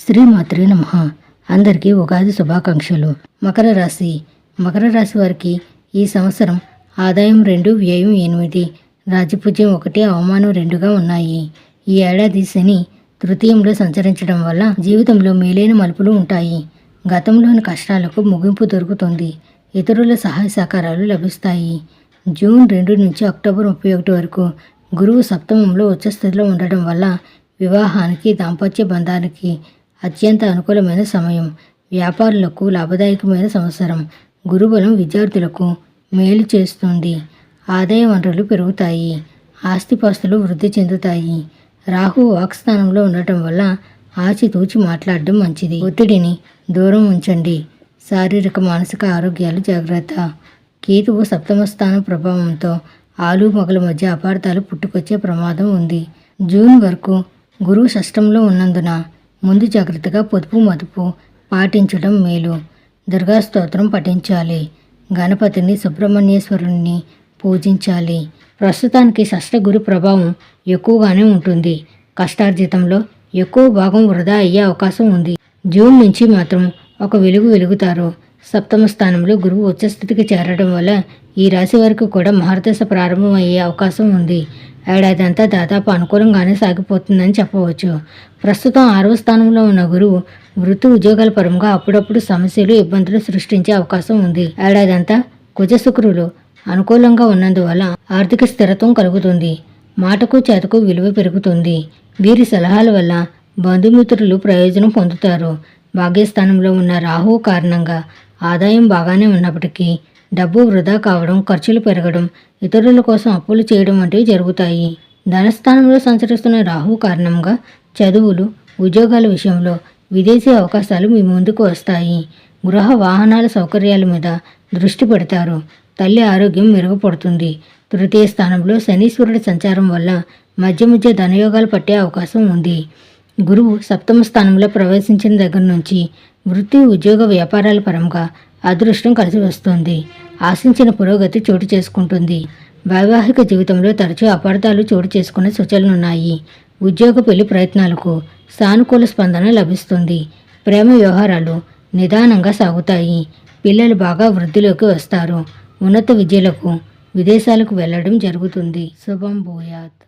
శ్రీమాత్రే నమః. అందరికీ ఉగాది శుభాకాంక్షలు. మకర రాశి వారికి ఈ సంవత్సరం ఆదాయం 2, వ్యయం 8, రాజ్యపూజ్యం 1, అవమానం 2గా ఉన్నాయి. ఈ ఏడాది శని తృతీయంలో సంచరించడం వల్ల జీవితంలో మేలైన మలుపులు ఉంటాయి. గతంలోని కష్టాలకు ముగింపు దొరుకుతుంది. ఇతరుల సహాయ సహకారాలు లభిస్తాయి. జూన్ 2 నుంచి అక్టోబర్ 31 వరకు గురువు సప్తమంలో ఉచ్చస్థితిలో ఉండడం వల్ల వివాహానికి, దాంపత్య బంధానికి అత్యంత అనుకూలమైన సమయం. వ్యాపారులకు లాభదాయకమైన సంవత్సరం. గురుబలం విద్యార్థులకు మేలు చేస్తుంది. ఆదాయ వనరులు పెరుగుతాయి. ఆస్తిపాస్తులు వృద్ధి చెందుతాయి. రాహు వాక్స్థానంలో ఉండటం వల్ల ఆచితూచి మాట్లాడడం మంచిది. ఒత్తిడిని దూరం ఉంచండి. శారీరక మానసిక ఆరోగ్యాలు జాగ్రత్త. కేతువు సప్తమ స్థానం ప్రభావంతో ఆలు మగల మధ్య అపార్థాలు పుట్టుకొచ్చే ప్రమాదం ఉంది. జూన్ వరకు గురువు షష్టంలో ఉన్నందున ముందు జాగ్రత్తగా పొదుపు మదుపు పాటించడం మేలు. దుర్గా స్తోత్రం పఠించాలి. గణపతిని, సుబ్రహ్మణ్యేశ్వరుని పూజించాలి. ప్రస్తుతానికి షష్ఠ గురు ప్రభావం ఎక్కువగానే ఉంటుంది. కష్టార్జితంలో ఎక్కువ భాగం వృధా అయ్యే అవకాశం ఉంది. జూన్ నుంచి మాత్రం ఒక వెలుగుతారు. సప్తమ స్థానంలో గురువు ఉచ్చస్థితికి చేరడం వల్ల ఈ రాశి వారికి కూడా మహర్దశ ప్రారంభం అయ్యే అవకాశం ఉంది. ఏడాది అంతా దాదాపు అనుకూలంగానే సాగిపోతుందని చెప్పవచ్చు. ప్రస్తుతం 6వ స్థానంలో ఉన్న గురువు వృత్తి ఉద్యోగాల పరంగా అప్పుడప్పుడు సమస్యలు, ఇబ్బందులు సృష్టించే అవకాశం ఉంది. ఏడాది అంతా కుజ శుక్రులు అనుకూలంగా ఉన్నందువల్ల ఆర్థిక స్థిరత్వం కలుగుతుంది. మాటకు చేతకు విలువ పెరుగుతుంది. వీరి సలహాల వల్ల బంధుమిత్రులు ప్రయోజనం పొందుతారు. భాగ్యస్థానంలో ఉన్న రాహువు కారణంగా ఆదాయం బాగానే ఉన్నప్పటికీ డబ్బు వృధా కావడం, ఖర్చులు పెరగడం, ఇతరుల కోసం అప్పులు చేయడం వంటివి జరుగుతాయి. ధనస్థానంలో సంచరిస్తున్న రాహువు కారణంగా చదువులు, ఉద్యోగాల విషయంలో విదేశీ అవకాశాలు మీ ముందుకు వస్తాయి. గృహ వాహనాల సౌకర్యాల మీద దృష్టి పెడతారు. తల్లి ఆరోగ్యం మెరుగుపడుతుంది. తృతీయ స్థానంలో శనీశ్వరుడి సంచారం వల్ల మధ్య ధనయోగాలు పట్టే అవకాశం ఉంది. గురువు సప్తమ స్థానంలో ప్రవేశించిన దగ్గర నుంచి వృత్తి, ఉద్యోగ, వ్యాపారాల పరంగా అదృష్టం కలిసి వస్తుంది. ఆశించిన పురోగతి చోటు చేసుకుంటుంది. వైవాహిక జీవితంలో తరచూ అపార్థాలు చోటు చేసుకునే సూచనలున్నాయి. ఉద్యోగ, పెళ్లి ప్రయత్నాలకు సానుకూల స్పందన లభిస్తుంది. ప్రేమ వ్యవహారాలు నిదానంగా సాగుతాయి. పిల్లలు బాగా వృద్ధిలోకి వస్తారు. ఉన్నత విద్యలకు, విదేశాలకు వెళ్లడం జరుగుతుంది. శుభం భూయాత్.